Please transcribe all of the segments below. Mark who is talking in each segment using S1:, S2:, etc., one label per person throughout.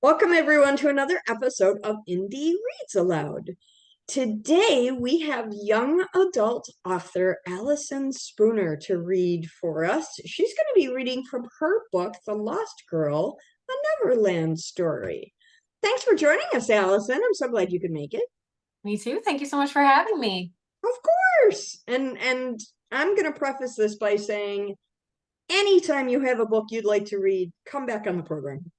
S1: Welcome everyone to another episode of Indie Reads Aloud. Today we have young adult author Allison Spooner to read for us. She's going to be reading from her book, The Lost Girl, A Neverland Story. Thanks for joining us, Allison. I'm so glad you could make it.
S2: Me too. Thank you so much for having me.
S1: Of course. And I'm going to preface this by saying, anytime you have a book you'd like to read, come back on the program.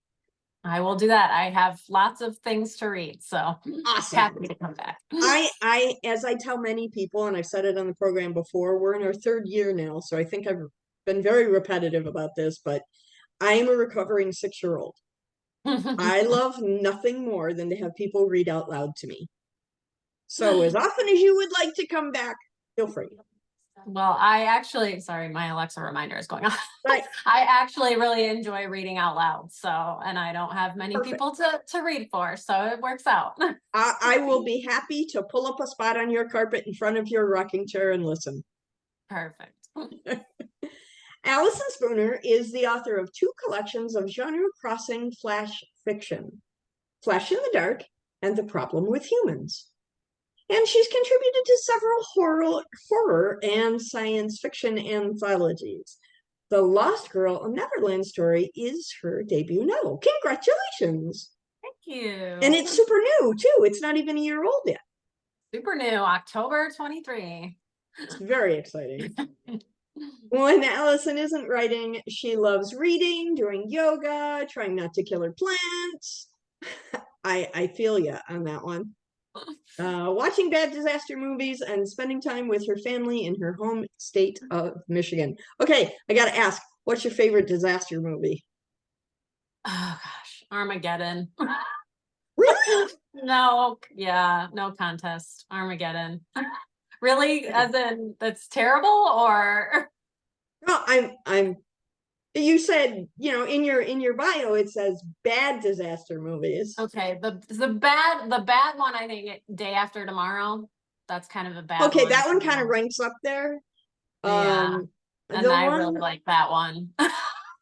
S2: I will do that. I have lots of things to read, so
S1: Awesome.
S2: happy to come back.
S1: As I tell many people, and I've said it on the program before, we're in our third year now, so I think I've been very repetitive about this, but I am a recovering 6-year-old. I love nothing more than to have people read out loud to me. So as often as you would like to come back, feel free.
S2: Well, I actually, sorry, my Alexa reminder is going on.
S1: Right.
S2: I actually really enjoy reading out loud, and I don't have many people to read for, so it works out.
S1: I will be happy to pull up a spot on your carpet in front of your rocking chair and listen.
S2: Perfect.
S1: Allison Spooner is the author of 2 collections of genre-crossing flash fiction, Flash in the Dark and The Problem with Humans. And she's contributed to several horror and science fiction anthologies. The Lost Girl, A Neverland Story is her debut novel. Congratulations!
S2: Thank you.
S1: And it's super new, too. It's not even a year old yet.
S2: Super new, October 23.
S1: It's very exciting. When Allison isn't writing, she loves reading, doing yoga, trying not to kill her plants. I feel ya on that one. Watching bad disaster movies and spending time with her family in her home state of Michigan. Okay, I gotta ask, what's your favorite disaster movie?
S2: Oh gosh, Armageddon.
S1: Really?
S2: No, yeah, no contest. Armageddon. Really? As in that's terrible, or?
S1: No, I'm you said, in your bio it says bad disaster movies.
S2: Okay, the bad one, I think Day After Tomorrow. That's kind of a bad
S1: okay
S2: one.
S1: That one kind of ranks up there.
S2: Yeah, and I really like that one.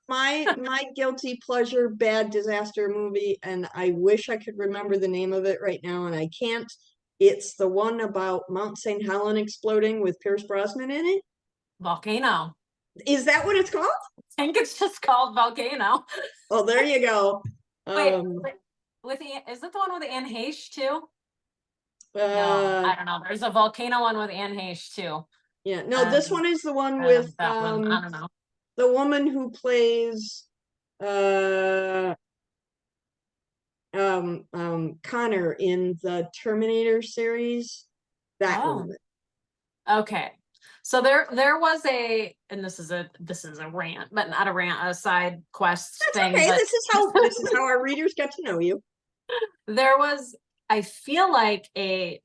S1: my guilty pleasure bad disaster movie, and I wish I could remember the name of it right now, and I can't. It's the one about Mount St. Helens exploding with Pierce Brosnan in it.
S2: Volcano.
S1: Is that what it's called?
S2: I think it's just called Volcano.
S1: Oh, there you go.
S2: Wait, is it the one with Anne Heche too? No, I don't know. There's a Volcano one with Anne Heche too.
S1: Yeah, no, this one is the one with
S2: I don't know.
S1: The woman who plays Connor in the Terminator series. That one.
S2: Okay. So there was and this is a rant, but not a rant, a side quest thing.
S1: Okay, this is how our readers get to know you.
S2: There was, I feel like a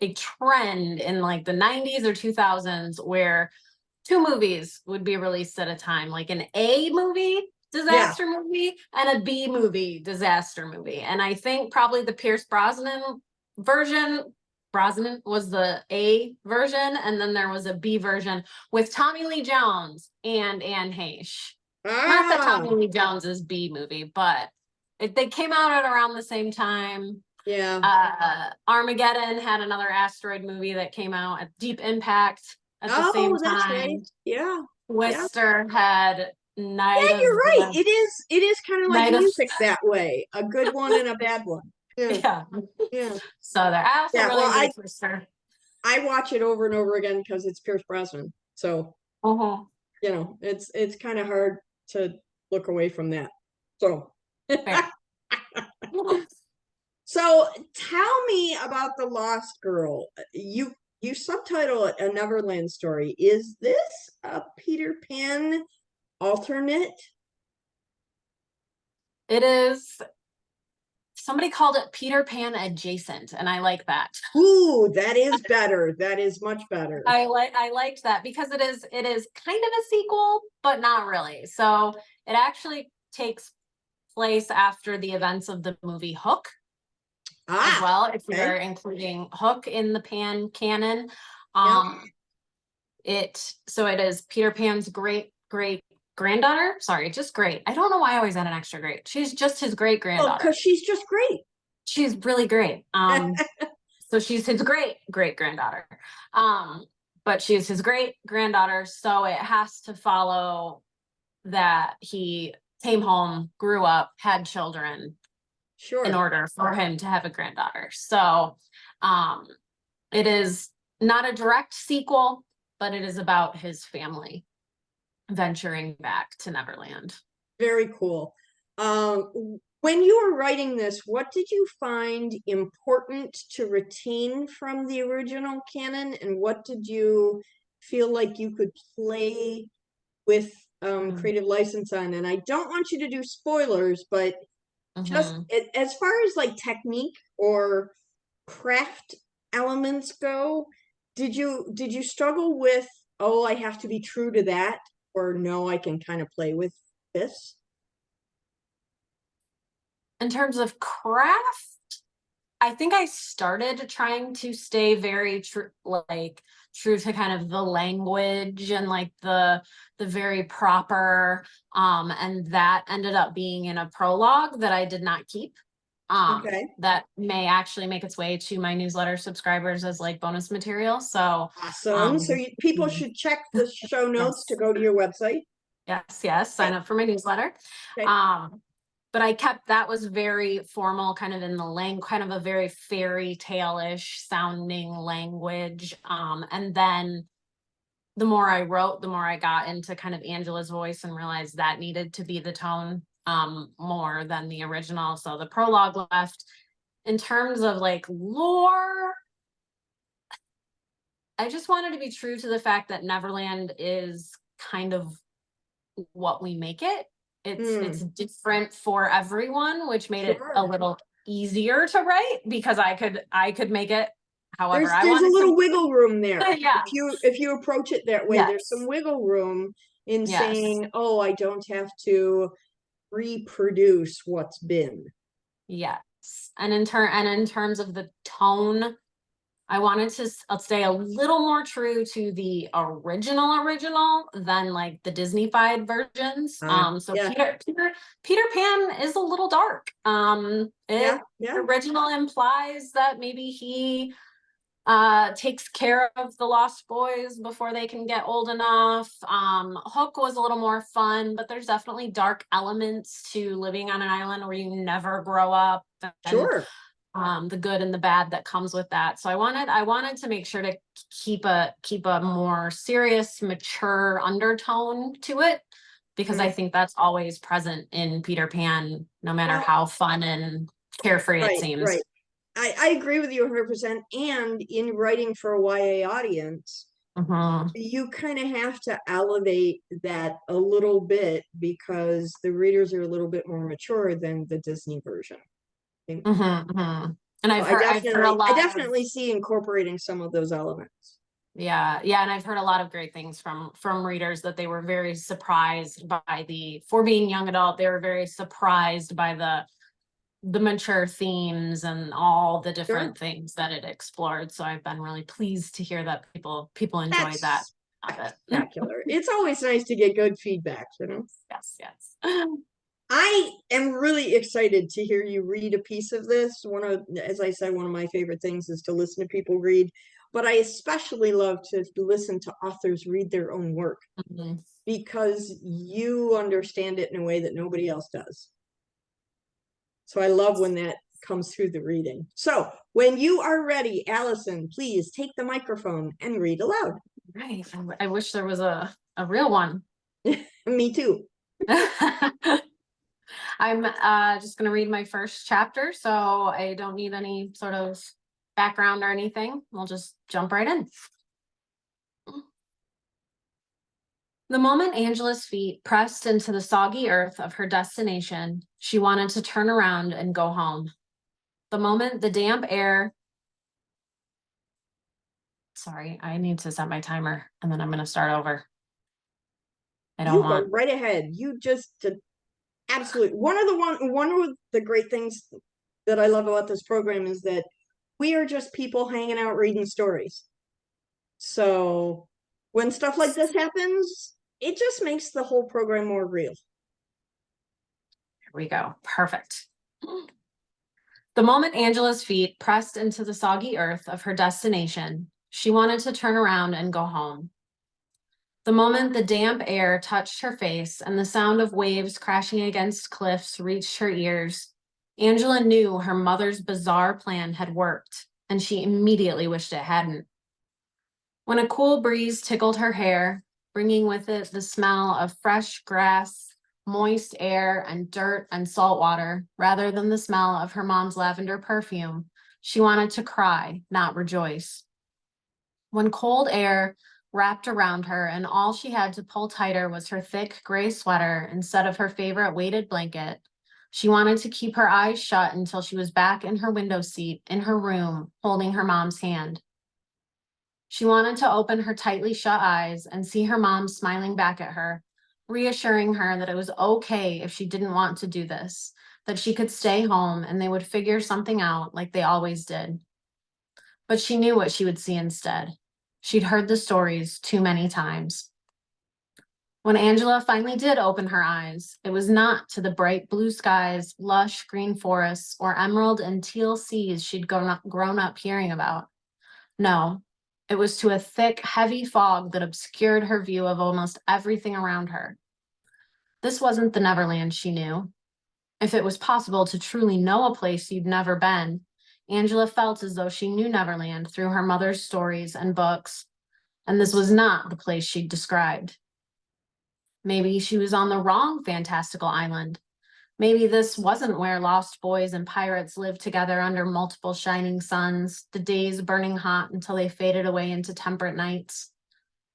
S2: trend in like the 90s or 2000s where 2 movies would be released at a time, like an A movie disaster movie and a B movie disaster movie. And I think probably the Pierce Brosnan version. Brosnan was the A version, and then there was a B version with Tommy Lee Jones and Anne Heche. Not that Tommy Lee Jones is B movie, but they came out at around the same time.
S1: Yeah.
S2: Armageddon had another asteroid movie that came out at Deep Impact at the same time.
S1: That's right. Yeah.
S2: Twister had Night.
S1: Yeah, you're right. It is kind of like music that way. A good one and a bad one.
S2: Yeah. So there. I also really like Twister.
S1: I watch it over and over again because it's Pierce Brosnan. So it's kind of hard to look away from that. So so tell me about The Lost Girl. You subtitle it A Neverland Story. Is this a Peter Pan alternate?
S2: It is. Somebody called it Peter Pan adjacent, and I like that.
S1: Ooh, that is better. That is much better.
S2: I liked that because it is kind of a sequel, but not really. So it actually takes place after the events of the movie Hook as well, if you're including Hook in the Pan canon. It is Peter Pan's great granddaughter. Sorry, just great. I don't know why I always add an extra great. She's just his great
S1: Well,
S2: granddaughter.
S1: because she's just great.
S2: She's really great. So she's his great granddaughter. But she's his great granddaughter. So it has to follow that he came home, grew up, had children
S1: Sure.
S2: in order for him to have a granddaughter. So it is not a direct sequel, but it is about his family venturing back to Neverland.
S1: Very cool. When you were writing this, what did you find important to retain from the original canon, and what did you feel like you could play with creative license on? And I don't want you to do spoilers, but just as far as like technique or craft elements go, did you struggle with, oh, I have to be true to that, or no, I can kind of play with this?
S2: In terms of craft, I think I started trying to stay very true, like true to kind of the language and like the very proper, and that ended up being in a prologue that I did not keep.
S1: Okay.
S2: That may actually make its way to my newsletter subscribers as like bonus material. So
S1: Awesome. So people should check the show notes to go to your website.
S2: Yes, sign up for my newsletter.
S1: Okay.
S2: But I kept, that was very formal, kind of in the kind of a very fairy tale-ish sounding language. And then the more I wrote, the more I got into kind of Angela's voice and realized that needed to be the tone more than the original. So the prologue left. In terms of like lore, I just wanted to be true to the fact that Neverland is kind of what we make it. It's different for everyone, which made it a little easier to write because I could make it however I
S1: there's
S2: wanted
S1: a little
S2: to.
S1: wiggle room there.
S2: Yeah.
S1: If you approach it that way,
S2: Yes.
S1: there's some wiggle room in
S2: Yes.
S1: saying, oh, I don't have to reproduce what's been.
S2: Yes. And in terms of the tone, I wanted to stay a little more true to the original than like the Disney-fied versions. So
S1: Yeah.
S2: Peter Pan is a little dark.
S1: Yeah.
S2: Original implies that maybe he takes care of the lost boys before they can get old enough. Hook was a little more fun, but there's definitely dark elements to living on an island where you never grow up.
S1: Sure.
S2: The good and the bad that comes with that. So I wanted to make sure to keep a more serious, mature undertone to it, because I think that's always present in Peter Pan, no matter how fun and carefree it seems.
S1: Right. I agree with you 100%. And in writing for a YA audience, you kind of have to elevate that a little bit because the readers are a little bit more mature than the Disney version. And
S2: I've heard a lot.
S1: I definitely see incorporating some of those elements.
S2: Yeah, and I've heard a lot of great things from readers that they were very surprised by for being young adult. They were very surprised by the mature themes and all the different things that it explored. So I've been really pleased to hear that people enjoyed that.
S1: Spectacular. It's always nice to get good feedback, you know?
S2: Yes.
S1: I am really excited to hear you read a piece of this. As I said, one of my favorite things is to listen to people read, but I especially love to listen to authors read their own work because you understand it in a way that nobody else does. So I love when that comes through the reading. So when you are ready, Allison, please take the microphone and read aloud.
S2: Right. I wish there was a real one.
S1: Me too.
S2: I'm just going to read my first chapter, so I don't need any sort of background or anything. We'll just jump right in. The moment Angela's feet pressed into the soggy earth of her destination, she wanted to turn around and go home. The moment the damp air... Sorry, I need to set my timer, and then I'm going to start over.
S1: Go right ahead. You just... Absolutely. One of the great things that I love about this program is that we are just people hanging out reading stories. So when stuff like this happens, it just makes the whole program more real.
S2: Here we go. Perfect. The moment Angela's feet pressed into the soggy earth of her destination, she wanted to turn around and go home. The moment the damp air touched her face and the sound of waves crashing against cliffs reached her ears, Angela knew her mother's bizarre plan had worked, and she immediately wished it hadn't. When a cool breeze tickled her hair, bringing with it the smell of fresh grass, moist air, and dirt and salt water, rather than the smell of her mom's lavender perfume, she wanted to cry, not rejoice. When cold air wrapped around her and all she had to pull tighter was her thick gray sweater instead of her favorite weighted blanket, she wanted to keep her eyes shut until she was back in her window seat in her room, holding her mom's hand. She wanted to open her tightly shut eyes and see her mom smiling back at her, reassuring her that it was okay if she didn't want to do this, that she could stay home and they would figure something out like they always did. But she knew what she would see instead. She'd heard the stories too many times. When Angela finally did open her eyes, it was not to the bright blue skies, lush green forests, or emerald and teal seas she'd grown up hearing about. No, it was to a thick, heavy fog that obscured her view of almost everything around her. This wasn't the Neverland she knew. If it was possible to truly know a place you'd never been, Angela felt as though she knew Neverland through her mother's stories and books, and this was not the place she'd described. Maybe she was on the wrong fantastical island. Maybe this wasn't where lost boys and pirates lived together under multiple shining suns, the days burning hot until they faded away into temperate nights.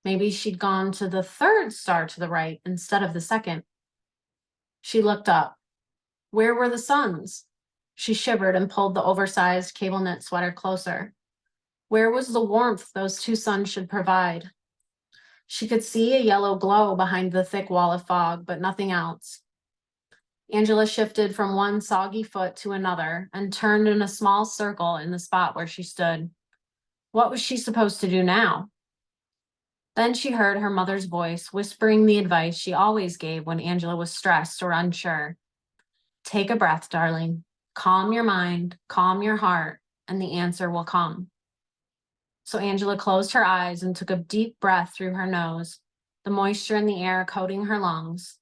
S2: Maybe she'd gone to the third star to the right instead of the second. She looked up. Where were the suns? She shivered and pulled the oversized cable knit sweater closer. Where was the warmth those two suns should provide? She could see a yellow glow behind the thick wall of fog, but nothing else. Angela shifted from one soggy foot to another and turned in a small circle in the spot where she stood. What was she supposed to do now? Then she heard her mother's voice whispering the advice she always gave when Angela was stressed or unsure. Take a breath, darling. Calm your mind, calm your heart, and the answer will come. So Angela closed her eyes and took a deep breath through her nose, the moisture in the air coating her lungs,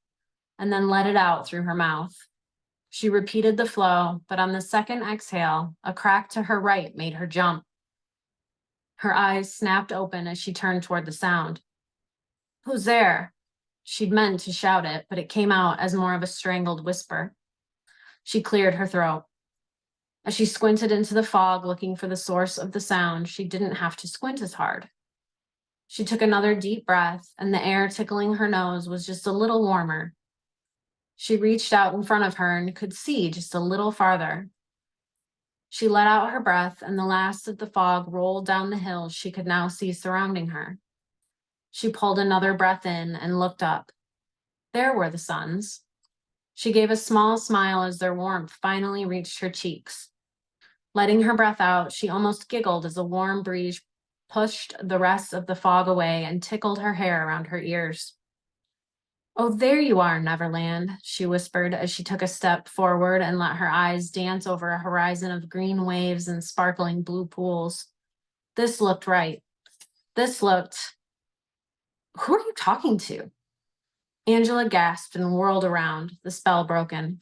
S2: and then let it out through her mouth. She repeated the flow, but on the second exhale, a crack to her right made her jump. Her eyes snapped open as she turned toward the sound. Who's there? She'd meant to shout it, but it came out as more of a strangled whisper. She cleared her throat. As she squinted into the fog looking for the source of the sound, she didn't have to squint as hard. She took another deep breath, and the air tickling her nose was just a little warmer. She reached out in front of her and could see just a little farther. She let out her breath, and the last of the fog rolled down the hills she could now see surrounding her. She pulled another breath in and looked up. There were the suns. She gave a small smile as their warmth finally reached her cheeks. Letting her breath out, she almost giggled as a warm breeze pushed the rest of the fog away and tickled her hair around her ears. Oh, there you are, Neverland, she whispered as she took a step forward and let her eyes dance over a horizon of green waves and sparkling blue pools. This looked right. This looked... Who are you talking to? Angela gasped and whirled around, the spell broken.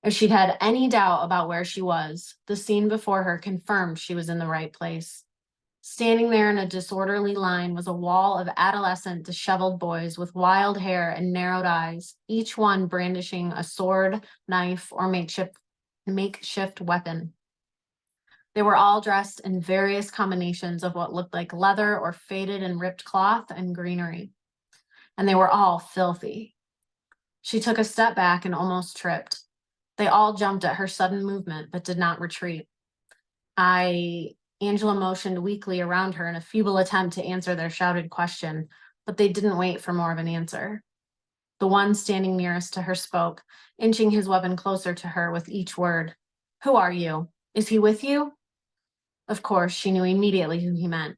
S2: If she'd had any doubt about where she was, the scene before her confirmed she was in the right place. Standing there in a disorderly line was a wall of adolescent, disheveled boys with wild hair and narrowed eyes, each one brandishing a sword, knife, or makeshift weapon. They were all dressed in various combinations of what looked like leather or faded and ripped cloth and greenery. And they were all filthy. She took a step back and almost tripped. They all jumped at her sudden movement, but did not retreat. Angela motioned weakly around her in a feeble attempt to answer their shouted question, but they didn't wait for more of an answer. The one standing nearest to her spoke, inching his weapon closer to her with each word. Who are you? Is he with you? Of course, she knew immediately who he meant.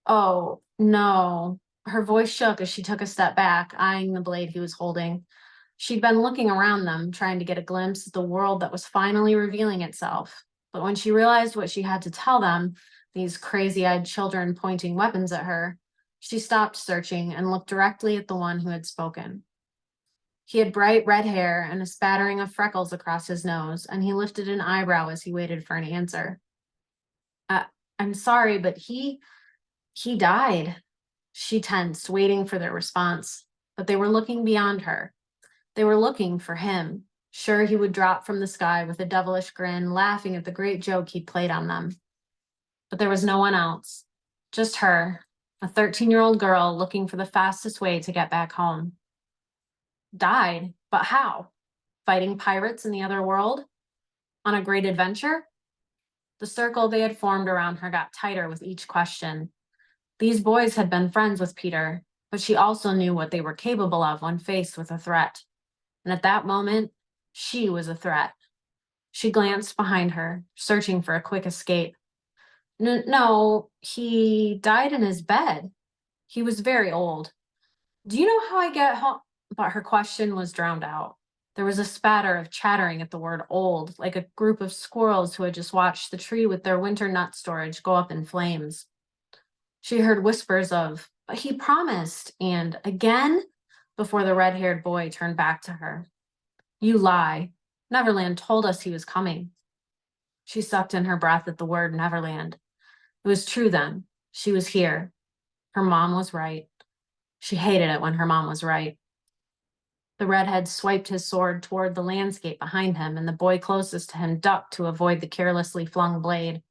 S2: Oh, no, Her voice shook as she took a step back, eyeing the blade he was holding. She'd been looking around them, trying to get a glimpse at the world that was finally revealing itself. But when she realized what she had to tell them, these crazy-eyed children pointing weapons at her, she stopped searching and looked directly at the one who had spoken. He had bright red hair and a spattering of freckles across his nose, and he lifted an eyebrow as he waited for an answer. I'm sorry, but he died. She tensed, waiting for their response. But they were looking beyond her. They were looking for him, sure he would drop from the sky with a devilish grin, laughing at the great joke he'd played on them. But there was no one else, just her, a 13-year-old girl looking for the fastest way to get back home. Died? But how? Fighting pirates in the other world? On a great adventure? The circle they had formed around her got tighter with each question. These boys had been friends with Peter, but she also knew what they were capable of when faced with a threat. And at that moment, she was a threat. She glanced behind her, searching for a quick escape. No, he died in his bed. He was very old. Do you know how I get home? But her question was drowned out. There was a spatter of chattering at the word old, like a group of squirrels who had just watched the tree with their winter nut storage go up in flames. She heard whispers of, but he promised, and again, before the red-haired boy turned back to her. You lie. Neverland told us he was coming. She sucked in her breath at the word Neverland. It was true then. She was here. Her mom was right. She hated it when her mom was right. The redhead swiped his sword toward the landscape behind him, and the boy closest to him ducked to avoid the carelessly flung blade.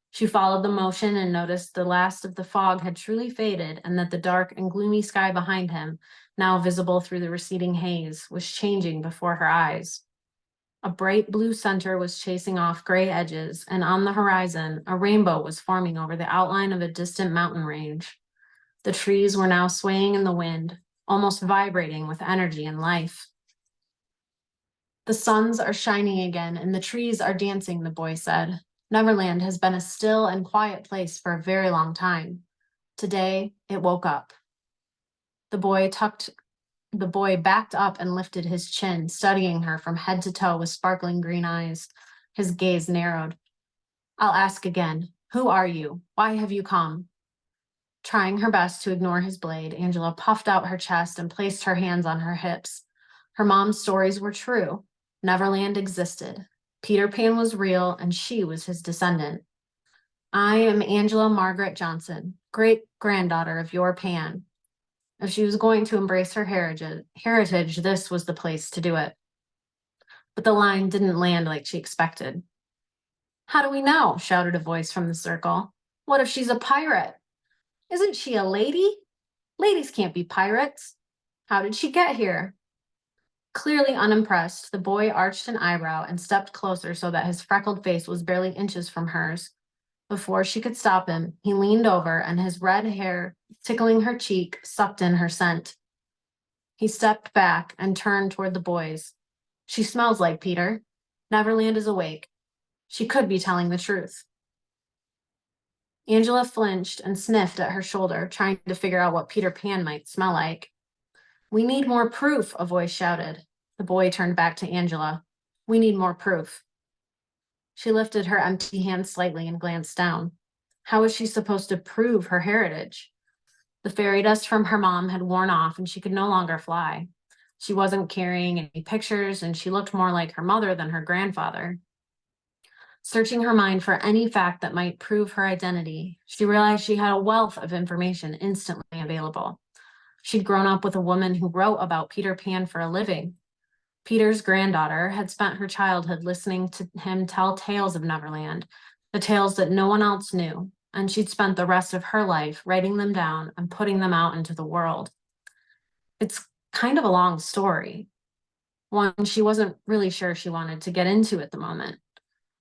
S2: She followed the motion and noticed the last of the fog had truly faded, and that the dark and gloomy sky behind him, now visible through the receding haze, was changing before her eyes. A bright blue center was chasing off gray edges, and on the horizon, a rainbow was forming over the outline of a distant mountain range. The trees were now swaying in the wind, almost vibrating with energy and life. The suns are shining again, and the trees are dancing, the boy said. Neverland has been a still and quiet place for a very long time. Today, it woke up. The boy backed up and lifted his chin, studying her from head to toe with sparkling green eyes. His gaze narrowed. I'll ask again. Who are you? Why have you come? Trying her best to ignore his blade, Angela puffed out her chest and placed her hands on her hips. Her mom's stories were true. Neverland existed. Peter Pan was real, and she was his descendant. I am Angela Margaret Johnson, great-granddaughter of your Pan. If she was going to embrace her heritage, this was the place to do it. But the line didn't land like she expected. How do we know? Shouted a voice from the circle. What if she's a pirate? Isn't she a lady? Ladies can't be pirates. How did she get here? Clearly unimpressed, the boy arched an eyebrow and stepped closer so that his freckled face was barely inches from hers. Before she could stop him, he leaned over and his red hair, tickling her cheek, sucked in her scent. He stepped back and turned toward the boys. She smells like Peter. Neverland is awake. She could be telling the truth. Angela flinched and sniffed at her shoulder, trying to figure out what Peter Pan might smell like. We need more proof, a voice shouted. The boy turned back to Angela. We need more proof. She lifted her empty hand slightly and glanced down. How was she supposed to prove her heritage? The fairy dust from her mom had worn off and she could no longer fly. She wasn't carrying any pictures and she looked more like her mother than her grandfather. Searching her mind for any fact that might prove her identity, she realized she had a wealth of information instantly available. She'd grown up with a woman who wrote about Peter Pan for a living. Peter's granddaughter had spent her childhood listening to him tell tales of Neverland, the tales that no one else knew, and she'd spent the rest of her life writing them down and putting them out into the world. It's kind of a long story, one she wasn't really sure she wanted to get into at the moment.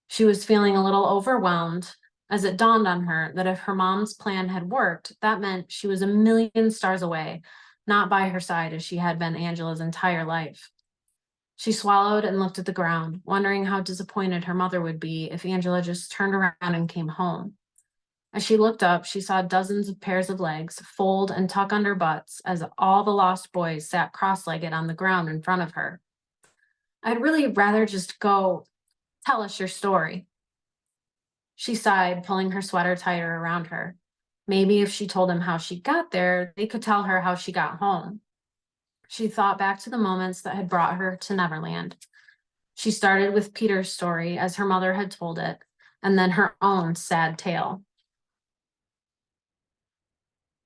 S2: She was feeling a little overwhelmed as it dawned on her that if her mom's plan had worked, that meant she was a million stars away, not by her side as she had been Angela's entire life. She swallowed and looked at the ground, wondering how disappointed her mother would be if Angela just turned around and came home. As she looked up, she saw dozens of pairs of legs fold and tuck under butts as all the lost boys sat cross-legged on the ground in front of her. I'd really rather just go. Tell us your story. She sighed, pulling her sweater tighter around her. Maybe if she told them how she got there, they could tell her how she got home. She thought back to the moments that had brought her to Neverland. She started with Peter's story as her mother had told it, and then her own sad tale.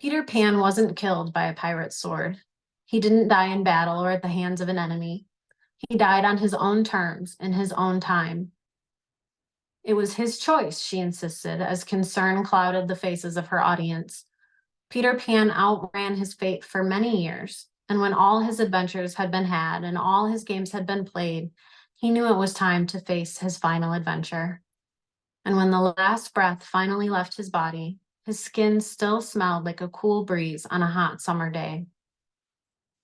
S2: Peter Pan wasn't killed by a pirate's sword. He didn't die in battle or at the hands of an enemy. He died on his own terms, in his own time. It was his choice, she insisted, as concern clouded the faces of her audience. Peter Pan outran his fate for many years, and when all his adventures had been had and all his games had been played, he knew it was time to face his final adventure. And when the last breath finally left his body, his skin still smelled like a cool breeze on a hot summer day.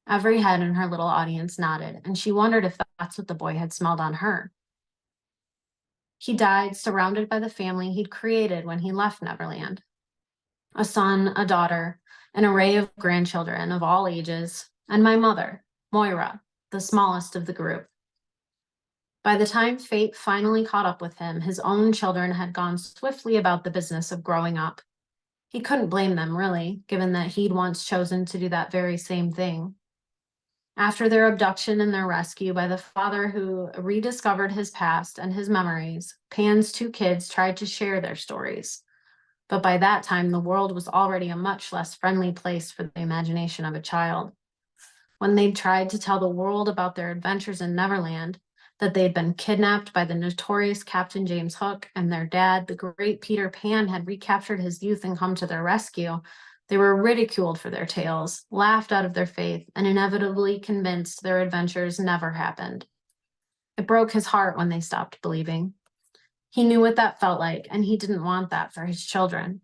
S2: Every head in her little audience nodded, and she wondered if that's what the boy had smelled on her. He died surrounded by the family he'd created when he left Neverland. A son, a daughter, an array of grandchildren of all ages, and my mother, Moira, the smallest of the group. By the time fate finally caught up with him, his own children had gone swiftly about the business of growing up. He couldn't blame them, really, given that he'd once chosen to do that very same thing. After their abduction and their rescue by the father who rediscovered his past and his memories, Pan's two kids tried to share their stories. But by that time, the world was already a much less friendly place for the imagination of a child. When they'd tried to tell the world about their adventures in Neverland, that they'd been kidnapped by the notorious Captain James Hook and their dad, the great Peter Pan, had recaptured his youth and come to their rescue, they were ridiculed for their tales, laughed out of their faith, and inevitably convinced their adventures never happened. It broke his heart when they stopped believing. He knew what that felt like, and he didn't want that for his children.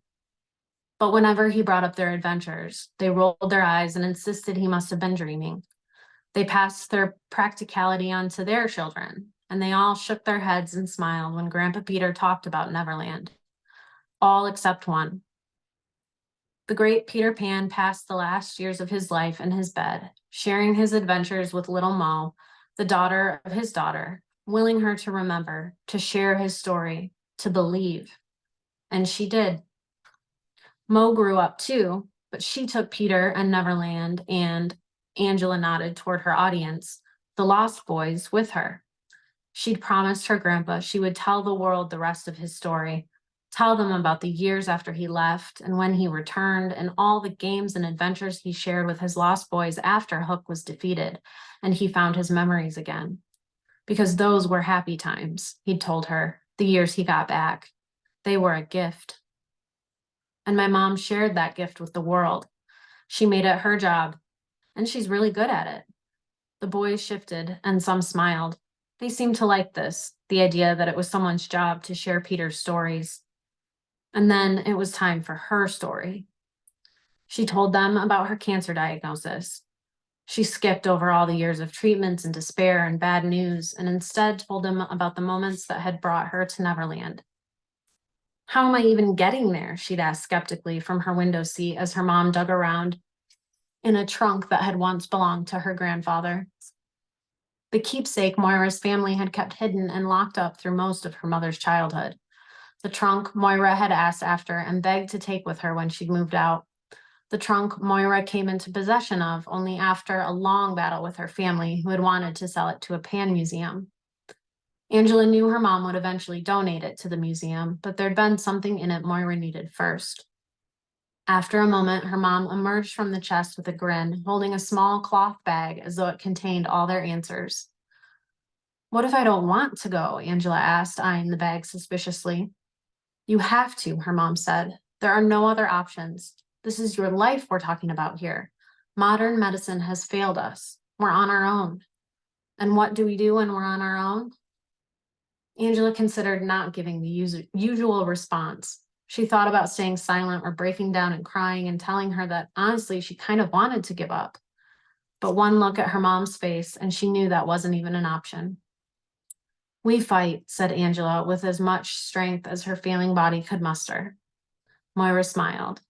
S2: But whenever he brought up their adventures, they rolled their eyes and insisted he must have been dreaming. They passed their practicality on to their children, and they all shook their heads and smiled when Grandpa Peter talked about Neverland. All except one. The great Peter Pan passed the last years of his life in his bed, sharing his adventures with little Mo, the daughter of his daughter, willing her to remember, to share his story, to believe. And she did. Mo grew up too, but she took Peter and Neverland and, Angela nodded toward her audience, the Lost Boys, with her. She'd promised her grandpa she would tell the world the rest of his story, tell them about the years after he left and when he returned and all the games and adventures he shared with his Lost Boys after Hook was defeated and he found his memories again. Because those were happy times, he'd told her, the years he got back. They were a gift. And my mom shared that gift with the world. She made it her job, and she's really good at it. The boys shifted, and some smiled. They seemed to like this, the idea that it was someone's job to share Peter's stories. And then it was time for her story. She told them about her cancer diagnosis. She skipped over all the years of treatments and despair and bad news, and instead told them about the moments that had brought her to Neverland. How am I even getting there? She'd asked skeptically from her window seat as her mom dug around in a trunk that had once belonged to her grandfather. The keepsake Moira's family had kept hidden and locked up through most of her mother's childhood. The trunk Moira had asked after and begged to take with her when she'd moved out. The trunk Moira came into possession of only after a long battle with her family, who had wanted to sell it to a Pan museum. Angela knew her mom would eventually donate it to the museum, but there'd been something in it Moira needed first. After a moment, her mom emerged from the chest with a grin, holding a small cloth bag as though it contained all their answers. What if I don't want to go? Angela asked, eyeing the bag suspiciously. You have to, her mom said. There are no other options. This is your life we're talking about here. Modern medicine has failed us. We're on our own. And what do we do when we're on our own? Angela considered not giving the usual response. She thought about staying silent or breaking down and crying and telling her that, honestly, she kind of wanted to give up. But one look at her mom's face, and she knew that wasn't even an option. We fight, said Angela, with as much strength as her failing body could muster. Moira smiled.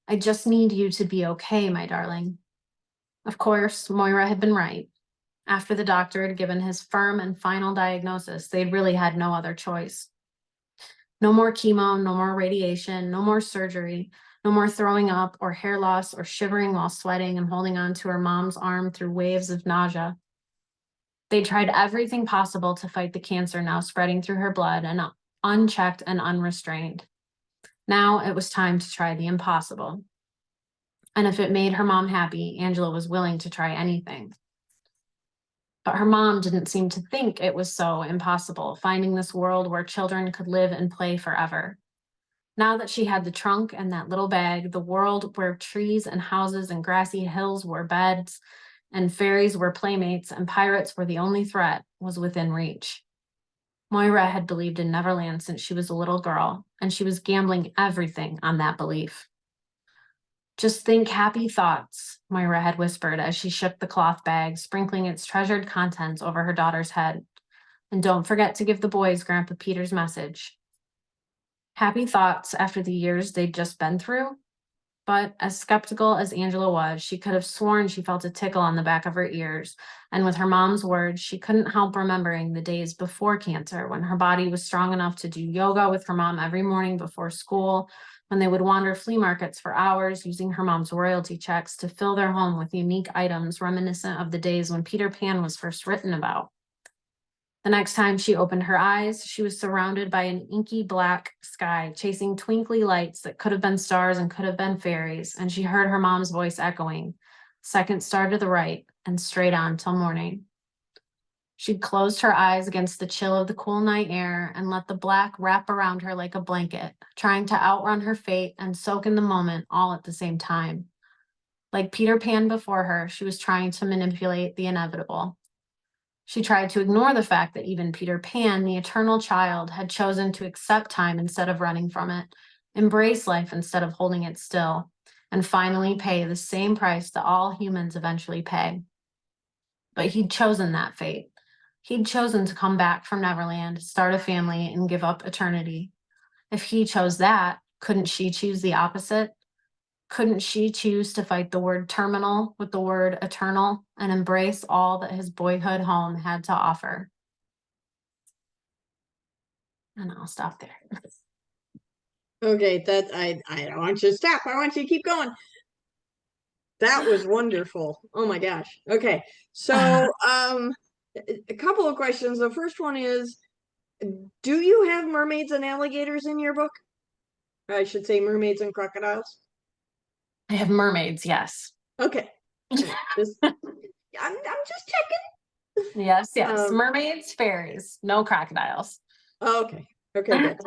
S2: I just need you to be okay, my darling. Of course, Moira had been right. After the doctor had given his firm and final diagnosis, they'd really had no other choice. No more chemo, no more radiation, no more surgery, no more throwing up or hair loss or shivering while sweating and holding on to her mom's arm through waves of nausea. They tried everything possible to fight the cancer now spreading through her blood and unchecked and unrestrained. Now it was time to try the impossible. And if it made her mom happy, Angela was willing to try anything. But her mom didn't seem to think it was so impossible, finding this world where children could live and play forever. Now that she had the trunk and that little bag, the world where trees and houses and grassy hills were beds and fairies were playmates and pirates were the only threat was within reach. Moira had believed in Neverland since she was a little girl, and she was gambling everything on that belief. Just think happy thoughts, Moira had whispered as she shook the cloth bag, sprinkling its treasured contents over her daughter's head. And don't forget to give the boys Grandpa Peter's message. Happy thoughts after the years they'd just been through. But as skeptical as Angela was, she could have sworn she felt a tickle on the back of her ears. And with her mom's words, she couldn't help remembering the days before cancer, when her body was strong enough to do yoga with her mom every morning before school, when they would wander flea markets for hours using her mom's royalty checks to fill their home with unique items reminiscent of the days when Peter Pan was first written about. The next time she opened her eyes, she was surrounded by an inky black sky, chasing twinkly lights that could have been stars and could have been fairies, and she heard her mom's voice echoing, second star to the right, and straight on till morning. She'd closed her eyes against the chill of the cool night air and let the black wrap around her like a blanket, trying to outrun her fate and soak in the moment all at the same time. Like Peter Pan before her, she was trying to manipulate the inevitable. She tried to ignore the fact that even Peter Pan, the eternal child, had chosen to accept time instead of running from it, embrace life instead of holding it still, and finally pay the same price that all humans eventually pay. But he'd chosen that fate. He'd chosen to come back from Neverland, start a family, and give up eternity. If he chose that, couldn't she choose the opposite? Couldn't she choose to fight the word terminal with the word eternal and embrace all that his boyhood home had to offer? And I'll stop there.
S1: Okay, I don't want you to stop. I want you to keep going. That was wonderful. Oh my gosh. Okay. So, a couple of questions. The first one is, do you have mermaids and alligators in your book? I should say mermaids and crocodiles.
S2: I have mermaids, yes.
S1: Okay. I'm just checking.
S2: Yes. Mermaids, fairies, no crocodiles.
S1: Okay. Okay, good.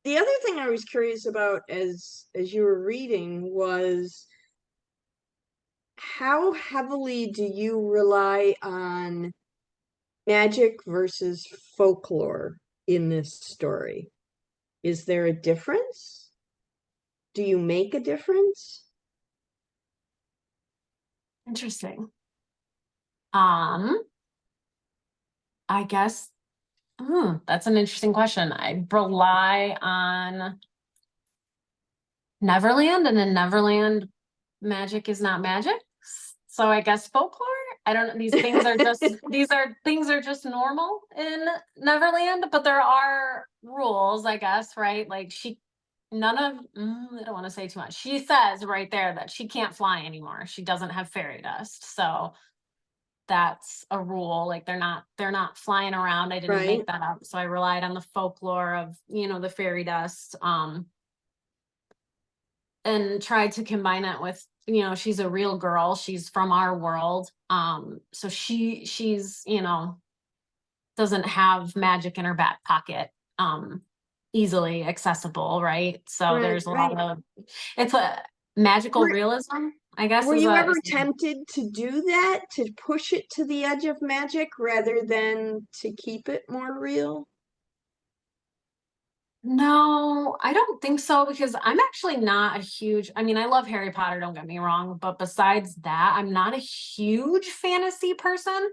S1: The other thing I was curious about as you were reading was, how heavily do you rely on magic versus folklore in this story? Is there a difference? Do you make a difference?
S2: Interesting. I guess that's an interesting question. I rely on Neverland, and in Neverland, magic is not magic. So I guess folklore. I don't know. These things are just things are just normal in Neverland, but there are rules, I guess, right? Like I don't want to say too much. She says right there that she can't fly anymore. She doesn't have fairy dust. So that's a rule. Like they're not flying around. I didn't make that up. So I relied on the folklore of, the fairy dust, and tried to combine it with, she's a real girl. She's from our world. So she's, doesn't have magic in her back pocket, easily accessible. Right. So there's a lot of, it's a magical realism, I guess.
S1: Were you ever tempted to do that, to push it to the edge of magic rather than to keep it more real?
S2: No, I don't think so, because I'm actually not a huge, I love Harry Potter, don't get me wrong, but besides that, I'm not a huge fantasy person.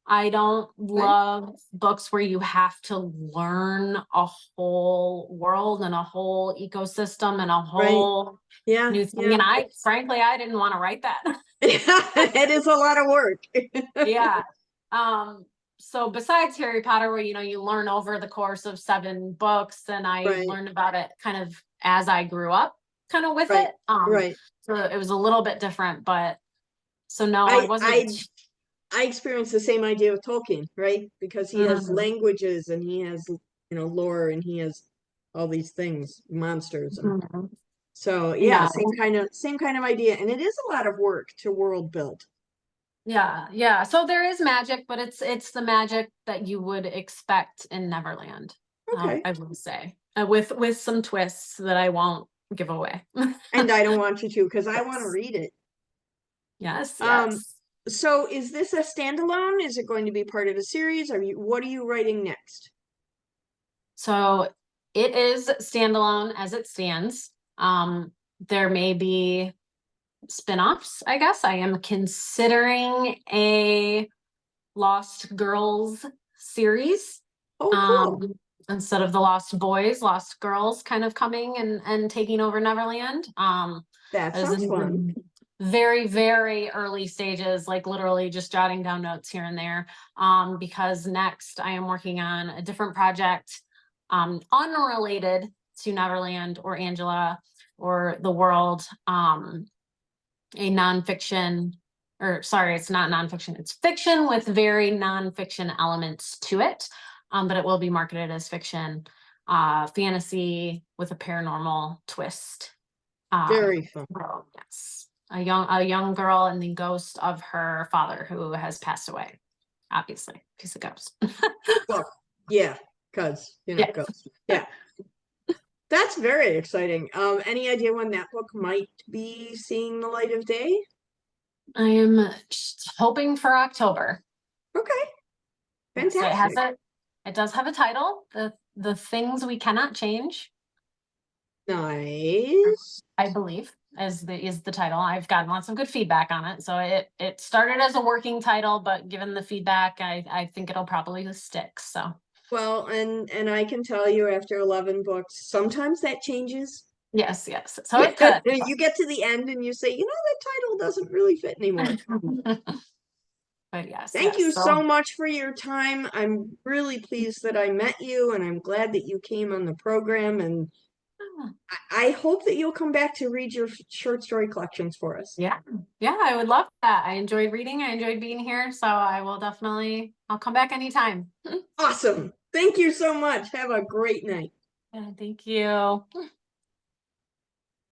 S2: I don't love books where you have to learn a whole world and a whole ecosystem and a whole
S1: Yeah,
S2: new thing. And I, frankly, I didn't want to write that.
S1: it is a lot of work.
S2: Yeah. So besides Harry Potter, where, you know, you learn over the course of 7 books, and I
S1: Right.
S2: learned about it kind of as I grew up, kind of with
S1: Right.
S2: it.
S1: Right.
S2: So it was a little bit different, but so no, I wasn't.
S1: I experienced the same idea with Tolkien, right? Because he has languages and he has, lore and he has all these things, monsters. And so yeah,
S2: Yeah.
S1: same kind of idea. And it is a lot of work to world build.
S2: Yeah, yeah. So there is magic, but it's the magic that you would expect in Neverland.
S1: Okay.
S2: I would say, with some twists that I won't give away.
S1: And I don't want you to, because I want to read it.
S2: Yes, yes.
S1: So is this a standalone? Is it going to be part of a series? What are you writing next?
S2: So it is standalone as it stands. There may be spin-offs, I guess. I am considering a Lost Girls series.
S1: Oh, cool.
S2: Instead of the Lost Boys, Lost Girls kind of coming and taking over Neverland.
S1: That
S2: I was
S1: sounds
S2: in
S1: fun.
S2: very, very early stages, like literally just jotting down notes here and there. Because next I am working on a different project, unrelated to Neverland or Angela or the world, a nonfiction, or sorry, it's not nonfiction, it's fiction with very nonfiction elements to it. But it will be marketed as fiction, fantasy with a paranormal twist.
S1: Very fun.
S2: Yes, a young girl and the ghost of her father who has passed away. Obviously, he's a ghost.
S1: Well, yeah, because
S2: Yes.
S1: ghosts. Yeah. That's very exciting. Any idea when that book might be seeing the light of day?
S2: I am hoping for October.
S1: Okay.
S2: So it has
S1: Fantastic.
S2: it does have a title, the Things We Cannot Change,
S1: Nice.
S2: I believe is the title. I've gotten lots of good feedback on it. So it started as a working title, but given the feedback, I think it'll probably stick. So
S1: Well, and I can tell you after 11 books, sometimes that changes.
S2: yes, yes. So it could.
S1: You get to the end and you say, that title doesn't really fit anymore.
S2: But yes,
S1: Thank
S2: yes.
S1: you
S2: So
S1: so much for your time. I'm really pleased that I met you, and I'm glad that you came on the program. And I hope that you'll come back to read your short story collections for us.
S2: yeah, yeah, I would love that. I enjoyed reading. I enjoyed being here. So I will definitely, I'll come back anytime.
S1: Awesome. Thank you so much. Have a great night.
S2: Thank you.